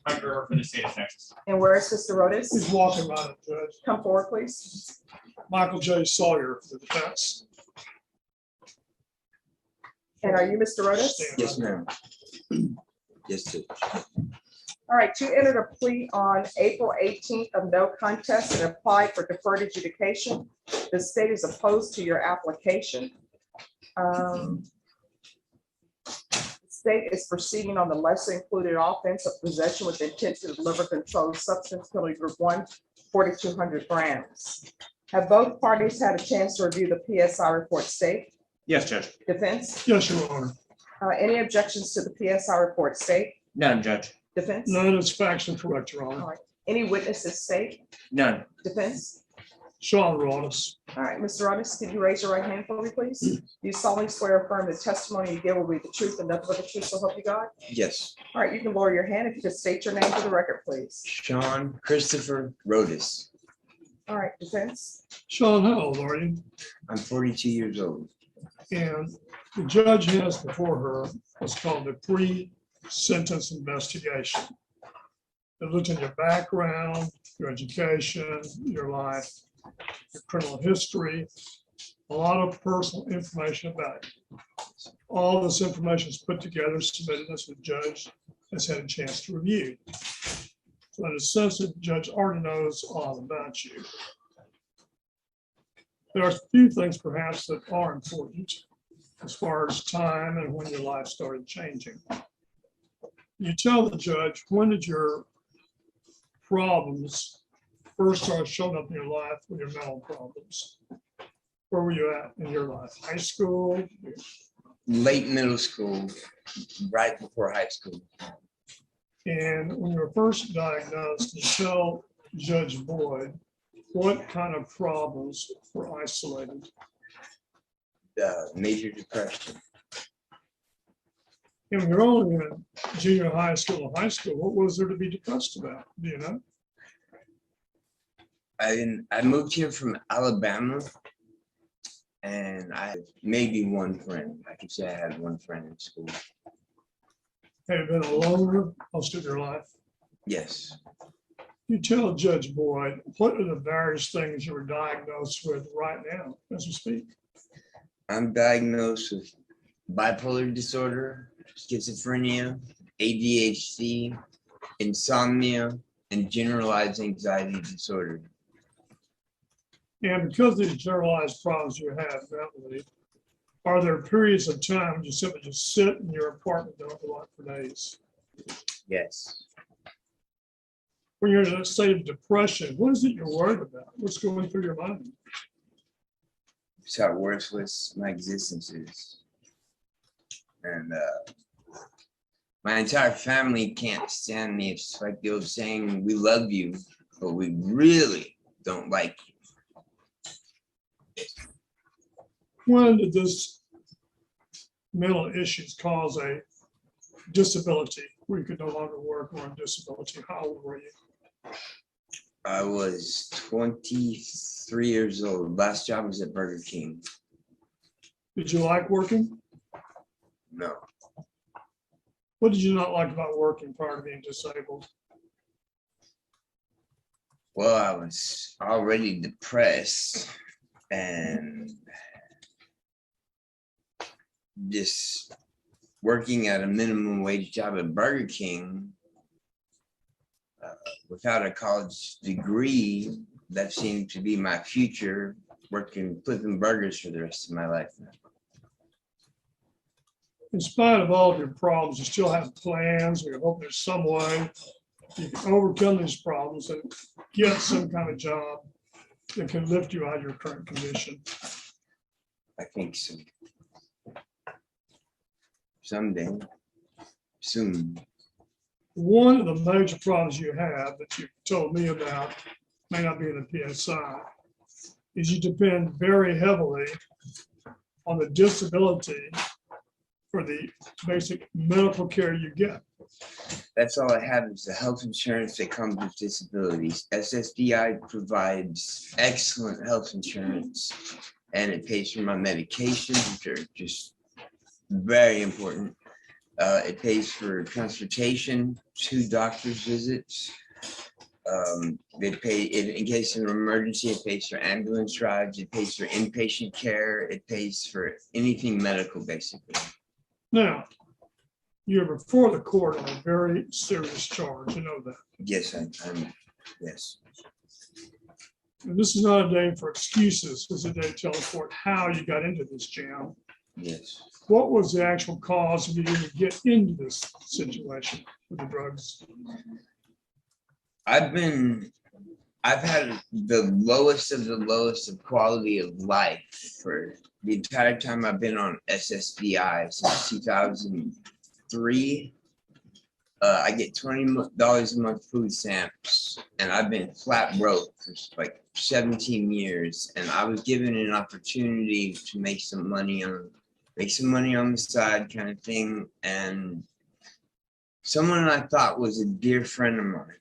Mike Gerber for the state of Texas. And where is Mr. Rodas? He's walking right up, Judge. Come forward, please. Michael J. Sawyer for the defense. And are you Mr. Rodas? Stand Yes, up. ma'am. Yes, Judge. All right, you entered a plea on April 18th of no contest and applied for deferred adjudication. The state is opposed to your application. The state is proceeding on the lesser included offense of possession with intent to deliver controlled substance, penalty group 1, 4,200 grams. Have both parties had a chance to review the PSI report, state? Yes, Judge. Defense? Yes, Your Honor. Any objections to the PSI report, state? None, Judge. Defense? None is factually correct, Your All Honor. right. Any witnesses, state? None. Defense? Sean Rodas. All right, Mr. Rodas, can you raise your right hand for me, please? Do you solemnly swear or affirm the testimony you give will be the truth and nothing but the truth, so help you God? Yes. All right, you can lower your hand if you could state your name for the record, please. Sean Christopher Rodas. All right, defense? Sean, how old are you? I'm 42 years old. And the judge has before her what's called a pre-sentence investigation. It looked at your background, your education, your life, your criminal history, a lot of personal information about you. All this information is put together, submitted, as the judge has had a chance to review. So in a sense, the judge already knows all about you. There are a few things perhaps that are important as far as time and when your life started changing. You tell the judge, when did your problems first started showing up in your life with your mental problems? Where were you at in your life? High school? Late middle school, right before high school. And when you were first diagnosed, you tell Judge Boyd what kind of problems were isolated. Major depression. And when you're only in junior high school and high school, what was there to be depressed about? Do you know? I moved here from Alabama, and I had maybe one friend. I could say I had one friend in school. Have you been a loner most of your life? Yes. You tell Judge Boyd, what are the various things you were diagnosed with right now as we speak? I'm diagnosed with bipolar disorder, schizophrenia, ADHD, insomnia, and generalized anxiety disorder. And because of these generalized problems you have mentally, are there periods of time when you simply just sit in your apartment and don't go out for days? Yes. When you're in a state of depression, what is it you're worried about? What's going through your mind? It's how worthless my existence is. And my entire family can't stand me. It's like the old saying, we love you, but we really don't like you. When did this mental issues cause a disability where you could no longer work or on disability? How old were you? I was 23 years old. Last job was at Burger King. Did you like working? No. What did you not like about working prior to being disabled? Well, I was already depressed and just working at a minimum wage job at Burger King without a college degree, that seemed to be my future, working, flipping burgers for the rest of my life. In spite of all of your problems, you still have plans, or you hope there's some way you can overcome these problems and get some kind of job that can lift you out of your current condition. I think so. Someday, soon. One of the major problems you have that you told me about, may not be in the PSI, is you depend very heavily on the disability for the basic medical care you get. That's all I have is the health insurance that comes with disabilities. SSDI provides excellent health insurance, and it pays for my medications, which are just very important. It pays for transportation, 2 doctor's visits. They pay in case of an emergency, it pays for ambulance rides, it pays for inpatient care, it pays for anything medical, basically. Now, you're before the court on a very serious charge, you know that. Yes, yes. And this is not a day for excuses. This is a day to tell the court how you got into this jam. Yes. What was the actual cause of you to get into this situation with the drugs? I've had the lowest of quality of life for the entire time I've been on SSDI since 2003. I get $20 a month food stamps, and I've been flat broke for like 17 years. And I was given an opportunity to make some money on the side, kind of thing. And someone I thought was a dear friend of mine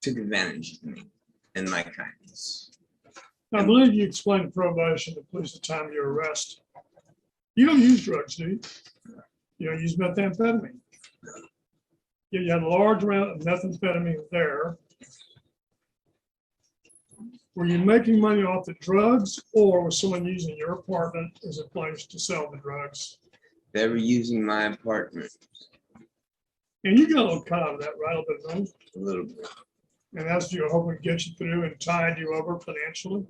took advantage of me and my kindness. I believe you explained to probation the police at the time of your arrest. You don't use drugs, do you? You don't use methamphetamine. You had a large amount of methamphetamine there. Were you making money off the drugs, or was someone using your apartment as a place to sell the drugs? They were using my apartment. And you got a little cut out of that, right? A little bit of money. A little bit. And that's what you're hoping to get you through and tide you over financially.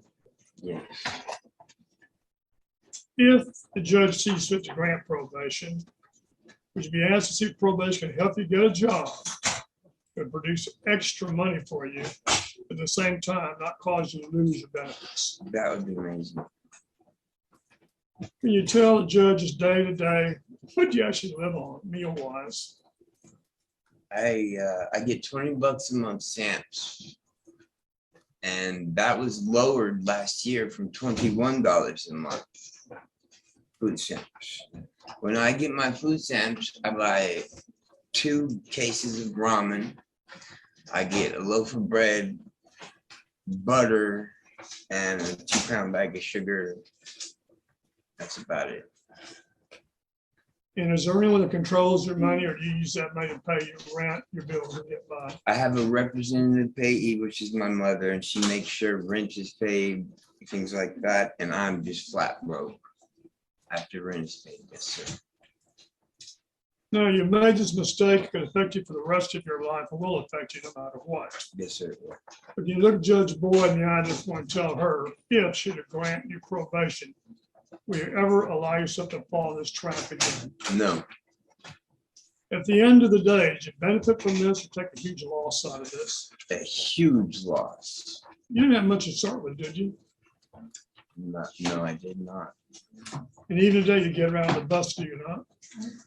Yes. If the judge sees fit to grant probation, would you be asked to see if probation can help you get a job and produce extra money for you, at the same time not cause you to lose your benefits? That would be amazing. Can you tell the judges day to day what do you actually live on meal wise? I get $20 a month stamps, and that was lowered last year from $21 a month. Food stamps. When I get my food stamps, I buy 2 cases of ramen. I get a loaf of bread, butter, and a 2-pound bag of sugar. That's about it. And is there anyone that controls your money, or do you use that money to pay your rent, your bills, and get by? I have a representative payee, which is my mother, and she makes sure rent is paid, things like that, and I'm just flat broke after rent is paid. Yes, sir. No, you made this mistake. It could affect you for the rest of your life, and will affect you no matter what. Yes, sir. But you look Judge Boyd in the eye, I just want to tell her, if she to grant you probation, will you ever allow yourself to fall in this trap again? No. At the end of the day, did you benefit from this or take a huge loss out of this? A huge loss. You didn't have much to start with, did you? No, I did not. And even today, you get around the bus, do you not?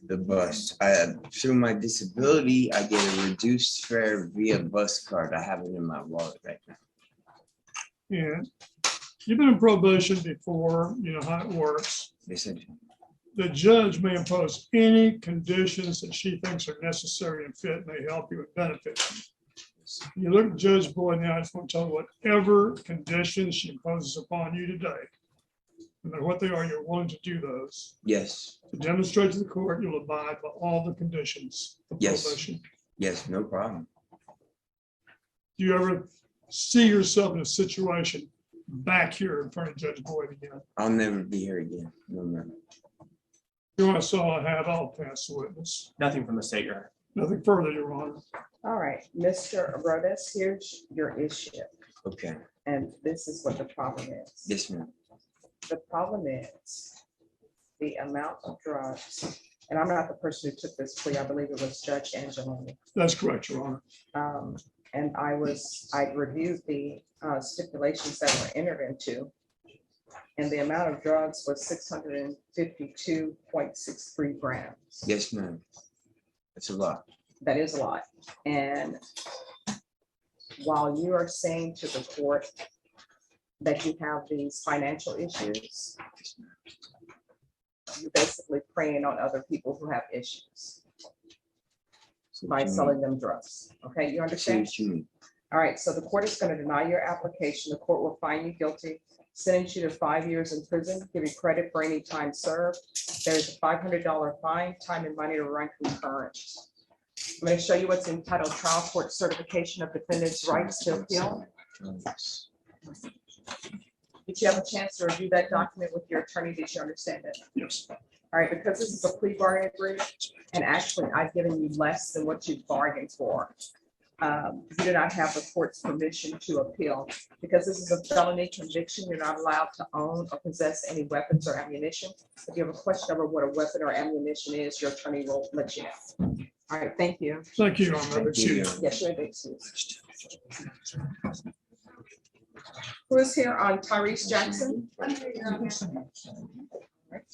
The bus. Through my disability, I get a reduced fare via bus card. I have it in my wallet right now. And you've been in probation before, you know how it works. Yes, I do. The judge may impose any conditions that she thinks are necessary and fit, may help you and benefit you. You look at Judge Boyd now, I just want to tell you whatever conditions she imposes upon you today, no matter what they are, you're willing to do those. Yes. To demonstrate to the court you'll abide by all the conditions of probation. Yes, no problem. Do you ever see yourself in a situation back here in front of Judge Boyd again? I'll never be here again. No, no. You want to I have, I'll pass the witness. Nothing from the state, Your Honor. Nothing further, Your Honor. All right, Mr. Arodas, here's your issue, Okay. and this is what the problem is. Yes, ma'am. The problem is the amount of drugs, and I'm not the person who took this plea, I believe it was Judge Angeloni. That's correct, Your Honor. And I reviewed the stipulations that were entered into, and the amount of drugs was 652.63 grams. Yes, ma'am. That's a lot. That is a lot. And while you are saying to the court that you have these financial issues, you're basically preying on other people who have issues by selling them drugs. Okay, you understand? Excuse me. All right, so the court is going to deny your application. The court will find you guilty sentence you to 5 years in prison, give you credit for any time served. There's a $500 fine, time and money to run concurrent. I'm going to show you what's entitled trial court certification of defendant's rights to appeal. Did you have a chance to review that document with your attorney? Did you understand it? Yes. All right, because this is a plea bargain agreement, and actually I've given you less than what you bargained for. You do not have the court's permission to appeal. Because this is a felony conviction, you're not allowed to own or possess any weapons or ammunition. If you have a question over what a weapon or ammunition is, your attorney will let you know. All right, thank you. Thank you, Your Honor. Thank Excuse you. me. Yes, you're excused. Who is here on Tyrese Jackson? All right.